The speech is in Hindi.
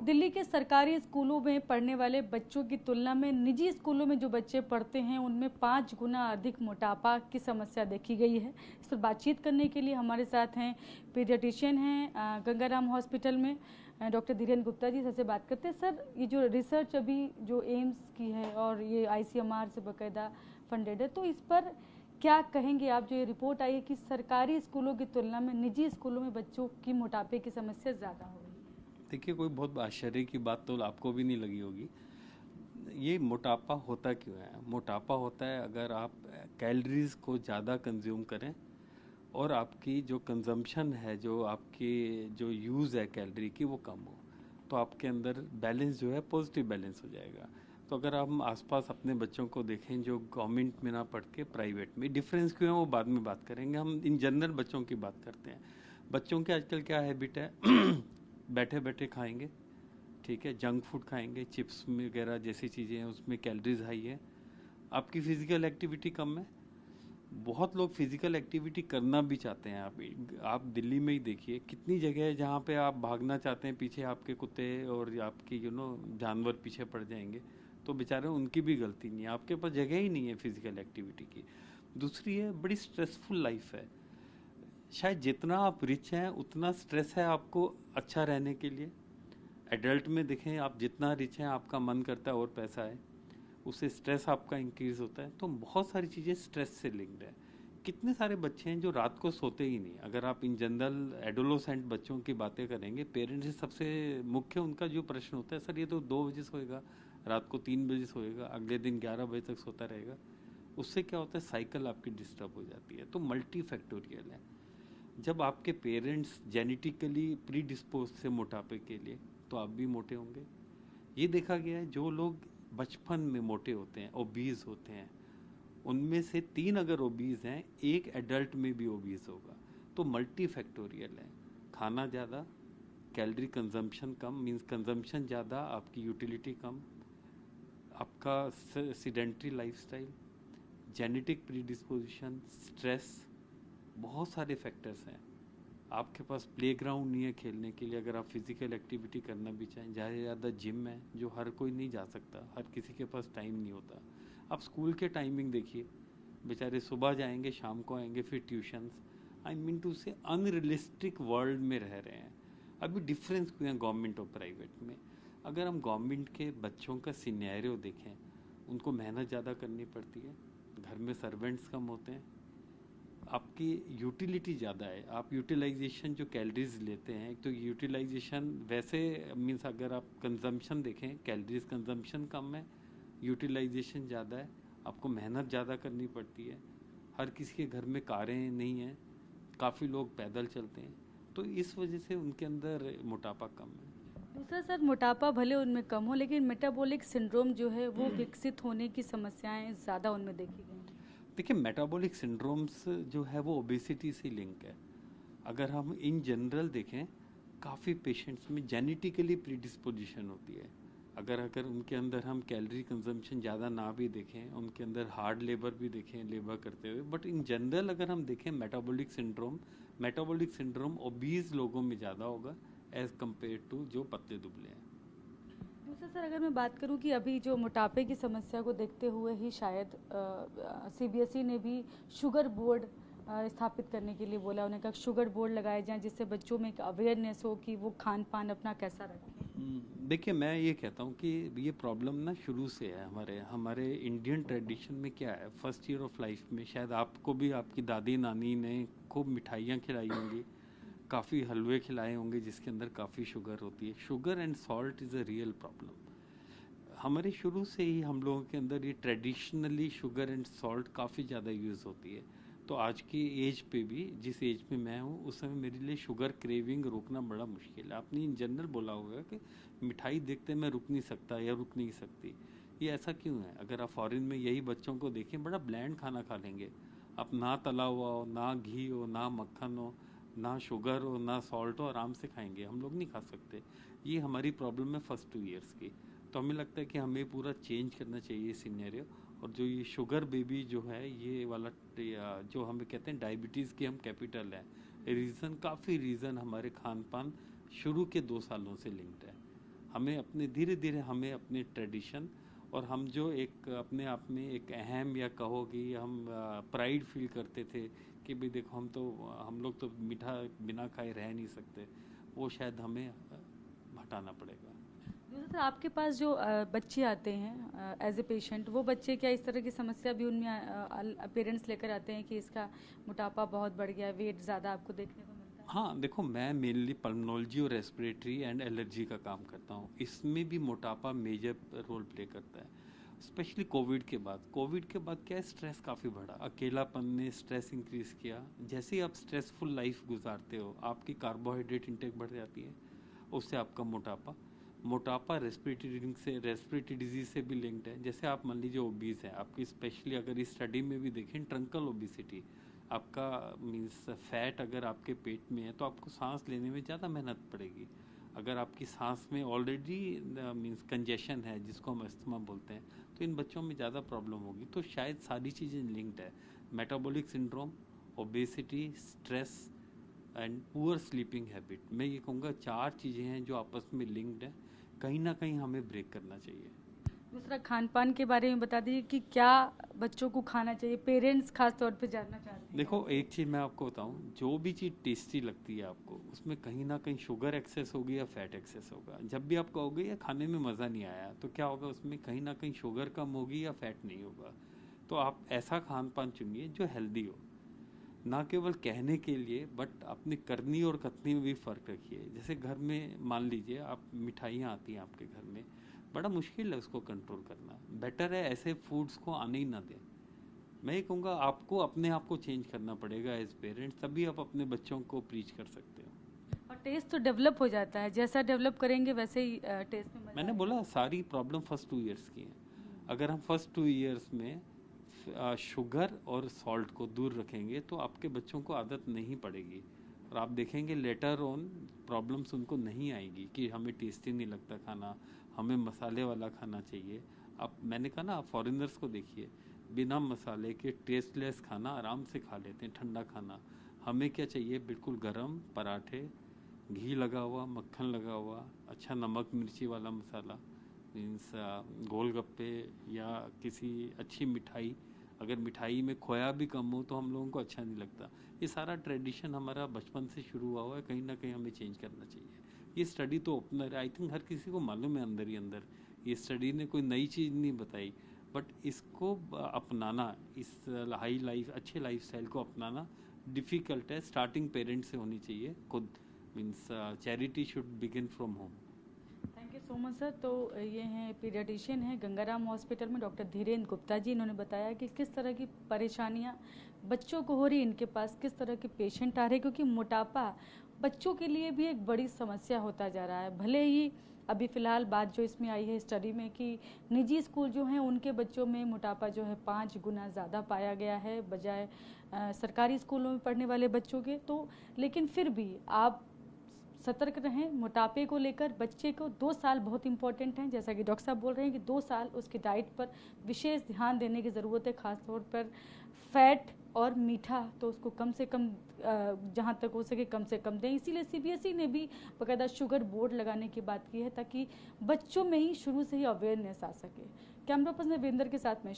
दिल्ली के सरकारी स्कूलों में पढ़ने वाले बच्चों की तुलना में निजी स्कूलों में जो बच्चे पढ़ते हैं उनमें 5 गुना अधिक मोटापा की समस्या देखी गई है। इस पर बातचीत करने के लिए हमारे साथ हैं पीडियाट्रिशियन हैं गंगाराम हॉस्पिटल में डॉक्टर धीरेन्द्र गुप्ता जी। सबसे बात करते हैं। सर, ये जो रिसर्च अभी जो एम्स की है और ये ICMR से बाकायदा फंडेड है, तो इस पर क्या कहेंगे आप? जो ये रिपोर्ट आई है कि सरकारी स्कूलों की तुलना में निजी स्कूलों में बच्चों की मोटापे की समस्या ज़्यादा हो रही है। देखिए, कोई बहुत आश्चर्य की बात तो आपको भी नहीं लगी होगी। ये मोटापा होता क्यों है? मोटापा होता है अगर आप कैलोरीज को ज़्यादा कंज्यूम करें और आपकी जो कंजम्पशन है, जो आपकी जो यूज़ है कैलोरी की, वो कम हो, तो आपके अंदर बैलेंस जो है पॉजिटिव बैलेंस हो जाएगा। तो अगर हम आसपास अपने बच्चों को देखें जो गवर्नमेंट में ना पढ़ के प्राइवेट में, डिफरेंस क्यों है वो बाद में बात करेंगे। हम इन जनरल बच्चों की बात करते हैं। बच्चों के आजकल क्या हैबिट है बैठे बैठे खाएंगे, ठीक है, जंक फूड खाएंगे, चिप्स वगैरह जैसी चीज़ें हैं, उसमें कैलोरीज हाई है। आपकी फिजिकल एक्टिविटी कम है। बहुत लोग फिजिकल एक्टिविटी करना भी चाहते हैं। आप दिल्ली में ही देखिए, कितनी जगह है जहाँ पे आप भागना चाहते हैं, पीछे आपके कुत्ते और आपकी जानवर पीछे पड़ जाएंगे, तो बेचारे उनकी भी गलती नहीं है, आपके पास जगह ही नहीं है फिजिकल एक्टिविटी की। दूसरी है, बड़ी स्ट्रेसफुल लाइफ है। शायद जितना आप रिच हैं उतना स्ट्रेस है आपको अच्छा रहने के लिए। एडल्ट में देखें, आप जितना रिच हैं आपका मन करता है और पैसा है, उससे स्ट्रेस आपका इंक्रीज होता है। तो बहुत सारी चीज़ें स्ट्रेस से लिंक्ड है। कितने सारे बच्चे हैं जो रात को सोते ही नहीं। अगर आप इन जनरल एडोलोसेंट बच्चों की बातें करेंगे, पेरेंट्स से सबसे मुख्य उनका जो प्रश्न होता है, सर ये तो 2 बजे सोएगा, रात को 3 बजे सोएगा, अगले दिन 11 बजे तक सोता रहेगा। उससे क्या होता है, साइकिल आपकी डिस्टर्ब हो जाती है। तो मल्टी फैक्टोरियल है। जब आपके पेरेंट्स जेनेटिकली प्री डिस्पोज थे मोटापे के लिए, तो आप भी मोटे होंगे। ये देखा गया है, जो लोग बचपन में मोटे होते हैं, ओबीज होते हैं, उनमें से 3 अगर ओबीज हैं, 1 एडल्ट में भी ओबीज होगा। तो मल्टी फैक्टोरियल है। खाना ज़्यादा, कैलोरी कंजम्पशन कम, मींस कंजम्पशन ज़्यादा, आपकी यूटिलिटी कम, आपका sedentary lifestyle, genetic predisposition, stress, बहुत सारे फैक्टर्स हैं। आपके पास प्लेग्राउंड नहीं है खेलने के लिए। अगर आप फिजिकल एक्टिविटी करना भी चाहें, ज़्यादा से ज़्यादा जिम है जो हर कोई नहीं जा सकता, हर किसी के पास टाइम नहीं होता। आप स्कूल के टाइमिंग देखिए, बेचारे सुबह जाएंगे, शाम को आएंगे, फिर ट्यूशन्स। आई मीन टू से अनरियलिस्टिक वर्ल्ड में रह रहे हैं। अभी डिफरेंस क्यों है गवर्नमेंट और प्राइवेट में? अगर हम गवर्नमेंट के बच्चों का सिनेरियो देखें, उनको मेहनत ज़्यादा करनी पड़ती है, घर में सर्वेंट्स कम होते हैं, आपकी यूटिलिटी ज़्यादा है। आप यूटिलाइजेशन जो कैलोरीज लेते हैं, तो यूटिलाइजेशन वैसे मीन्स अगर आप कंजम्पशन देखें, कैलोरीज कंजम्पशन कम है, यूटिलाइजेशन ज़्यादा है, आपको मेहनत ज़्यादा करनी पड़ती है। हर किसी के घर में कारें नहीं हैं, काफ़ी लोग पैदल चलते हैं, तो इस वजह से उनके अंदर मोटापा कम है। दूसरा सर, मोटापा भले उनमें कम हो, लेकिन मेटाबॉलिक सिंड्रोम जो है वो विकसित होने की समस्याएं ज़्यादा उनमें देखी गई। देखिए, मेटाबॉलिक सिंड्रोम्स जो है वो ओबेसिटी से लिंक है। अगर हम इन जनरल देखें, काफ़ी पेशेंट्स में जेनेटिकली प्रीडिस्पोजिशन होती है। अगर उनके अंदर हम कैलोरी कंजम्पशन ज़्यादा ना भी देखें, उनके अंदर हार्ड लेबर भी देखें, लेबर करते हुए, बट इन जनरल अगर हम देखें मेटाबॉलिक सिंड्रोम ओबीज लोगों में ज़्यादा होगा एज कम्पेयर टू जो पतले दुबले हैं। दूसरा सर, अगर मैं बात करूं कि अभी जो मोटापे की समस्या को देखते हुए ही शायद CBSE ने भी शुगर बोर्ड स्थापित करने के लिए बोला। उन्होंने कहा शुगर बोर्ड लगाए जाएं जिससे बच्चों में एक अवेयरनेस हो कि वो खान पान अपना कैसा रखें। देखिए, मैं ये कहता हूँ कि ये प्रॉब्लम ना शुरू से है। हमारे इंडियन ट्रेडिशन में क्या है, फर्स्ट ईयर ऑफ लाइफ में शायद आपको भी आपकी दादी नानी ने खूब मिठाइयाँ खिलाई होंगी, काफ़ी हलवे खिलाए होंगे जिसके अंदर काफ़ी शुगर होती है। Sugar and salt is a real problem. हमारे शुरू से ही हम लोगों के अंदर ये ट्रेडिशनली शुगर एंड सॉल्ट काफ़ी ज़्यादा यूज़ होती है। तो आज की एज पे भी, जिस एज में मैं हूँ, उस समय मेरे लिए शुगर क्रेविंग रोकना बड़ा मुश्किल है। आपने इन जनरल बोला होगा कि मिठाई देखते मैं रुक नहीं सकता या रुक नहीं सकती। ये ऐसा क्यों है? अगर आप फॉरेन में यही बच्चों को देखें, बड़ा ब्लैंड खाना खा लेंगे आप, ना तला हुआ हो, ना घी हो, ना मक्खन हो, ना शुगर हो, ना सॉल्ट हो, आराम से खाएंगे। हम लोग नहीं खा सकते। ये हमारी प्रॉब्लम है फर्स्ट 2 ईयर्स की। तो हमें लगता है कि हमें पूरा चेंज करना चाहिए सिनेरियो। और जो ये शुगर बेबी जो है, ये वाला जो हमें कहते हैं डायबिटीज़ की हम कैपिटल है, काफ़ी रीज़न हमारे खान पान शुरू के 2 सालों से लिंक्ड है। हमें अपने धीरे धीरे हमें अपने ट्रेडिशन और हम जो एक अपने आप में एक अहम या कहोगी हम प्राइड फील करते थे कि भाई देखो हम लोग तो मीठा बिना खाए रह नहीं सकते, वो शायद हमें हटाना पड़ेगा। सर, आपके पास जो बच्चे आते हैं एज ए पेशेंट, वो बच्चे क्या इस तरह की समस्या भी उनमें पेरेंट्स लेकर आते हैं कि इसका मोटापा बहुत बढ़ गया है, वेट ज़्यादा आपको देखने को मिलता है? हाँ, देखो मैं मेनली पल्मोनोलॉजी और रेस्पिरेटरी एंड एलर्जी का काम करता हूँ। इसमें भी मोटापा मेजर रोल प्ले करता है, स्पेशली कोविड के बाद क्या है, स्ट्रेस काफ़ी बढ़ा, अकेलापन ने स्ट्रेस इंक्रीज किया। जैसे ही आप स्ट्रेसफुल लाइफ गुजारते हो आपकी कार्बोहाइड्रेट इंटेक बढ़ जाती है, उससे आपका मोटापा रेस्पिरेटरी डिजीज से भी लिंक्ड है। जैसे आप मान लीजिए ओबीज है आपकी, स्पेशली अगर इस स्टडी में भी देखें ट्रंकल ओबिसिटी, आपका मीन्स फैट अगर आपके पेट में है तो आपको सांस लेने में ज़्यादा मेहनत पड़ेगी। अगर आपकी सांस में ऑलरेडी मीन्स कंजेशन है जिसको हम अस्थमा बोलते हैं, तो इन बच्चों में ज़्यादा प्रॉब्लम होगी। तो शायद सारी चीज़ें लिंक्ड है, metabolic syndrome, obesity, stress and poor sleeping habit. मैं ये कहूँगा 4 चीज़ें हैं जो आपस में लिंक्ड है, कहीं ना कहीं हमें ब्रेक करना चाहिए। दूसरा, खान पान के बारे में बता दीजिए कि क्या बच्चों को खाना चाहिए, पेरेंट्स खास तौर पे जानना चाहते हैं। देखो एक चीज़ मैं आपको बताऊं, जो भी चीज़ टेस्टी लगती है आपको, उसमें कहीं ना कहीं शुगर एक्सेस होगी या फैट एक्सेस होगा। जब भी आप कहोगे या खाने में मज़ा नहीं आया, तो क्या होगा, उसमें कहीं ना कहीं शुगर कम होगी या फैट नहीं होगा। तो आप ऐसा खान पान चुनिए जो हेल्दी हो, ना केवल कहने के लिए बट अपनी करनी और कथनी में भी फ़र्क रखिए। जैसे घर में मान लीजिए आप मिठाइयाँ आती हैं आपके घर में, बड़ा मुश्किल है उसको कंट्रोल करना, बेटर है ऐसे फूड्स को आने ही ना दें। मैं ये कहूँगा आपको अपने आप को चेंज करना पड़ेगा एज पेरेंट्स, तभी आप अपने बच्चों को प्रीच कर सकते हो। और टेस्ट तो डेवलप हो जाता है, जैसा डेवलप करेंगे वैसे ही टेस्ट में मैंने बोला सारी प्रॉब्लम फर्स्ट 2 इयर्स की है। अगर हम फर्स्ट 2 इयर्स में शुगर और सॉल्ट को दूर रखेंगे तो आपके बच्चों को आदत नहीं पड़ेगी, और आप देखेंगे लेटर ऑन प्रॉब्लम्स उनको नहीं आएगी कि हमें टेस्टी नहीं लगता खाना, हमें मसाले वाला खाना चाहिए। आप मैंने कहा ना, आप फॉरेनर्स को देखिए, बिना मसाले के टेस्टलेस खाना आराम से खा लेते हैं, ठंडा खाना। हमें क्या चाहिए, बिल्कुल गरम पराठे, घी लगा हुआ, मक्खन लगा हुआ, अच्छा नमक मिर्ची वाला मसाला, मीन्स गोलगप्पे या किसी अच्छी मिठाई। अगर मिठाई में खोया भी कम हो तो हम लोगों को अच्छा नहीं लगता। ये सारा ट्रेडिशन हमारा बचपन से शुरू हुआ है, कहीं ना कहीं हमें चेंज करना चाहिए। ये स्टडी तो ओपनर है, आई थिंक हर किसी को मालूम है अंदर ही अंदर, ये स्टडी ने कोई नई चीज़ नहीं बताई, बट इसको अपनाना, इस अच्छे लाइफस्टाइल को अपनाना डिफ़िकल्ट है। स्टार्टिंग पेरेंट्स से होनी चाहिए खुद, means charity should begin from home. Thank you so much sir. तो ये हैं पीडियाट्रिशियन हैं गंगाराम हॉस्पिटल में डॉक्टर धीरेन्द्र गुप्ता जी। इन्होंने बताया कि किस तरह की परेशानियां बच्चों को हो रही, इनके पास किस तरह के पेशेंट आ रहे हैं, क्योंकि मोटापा बच्चों के लिए भी एक बड़ी समस्या होता जा रहा है। भले ही अभी फ़िलहाल बात जो इसमें आई है स्टडी में कि निजी स्कूल जो हैं उनके बच्चों में मोटापा जो है 5 गुना ज़्यादा पाया गया है बजाय सरकारी स्कूलों में पढ़ने वाले बच्चों के। तो लेकिन फिर भी आप सतर्क रहें मोटापे को लेकर। बच्चे को 2 साल बहुत इंपॉर्टेंट हैं, जैसा कि डॉक्टर साहब बोल रहे हैं कि 2 साल उसकी डाइट पर विशेष ध्यान देने की ज़रूरत है, खासतौर पर फैट और मीठा तो उसको कम से कम जहाँ तक हो सके कम से कम दें। इसीलिए सीबीएसई ने भी बाकायदा शुगर बोर्ड लगाने की बात की है ताकि बच्चों में ही शुरू से ही अवेयरनेस आ सके। कैमरा पर्सन वीरेंद्र के साथ में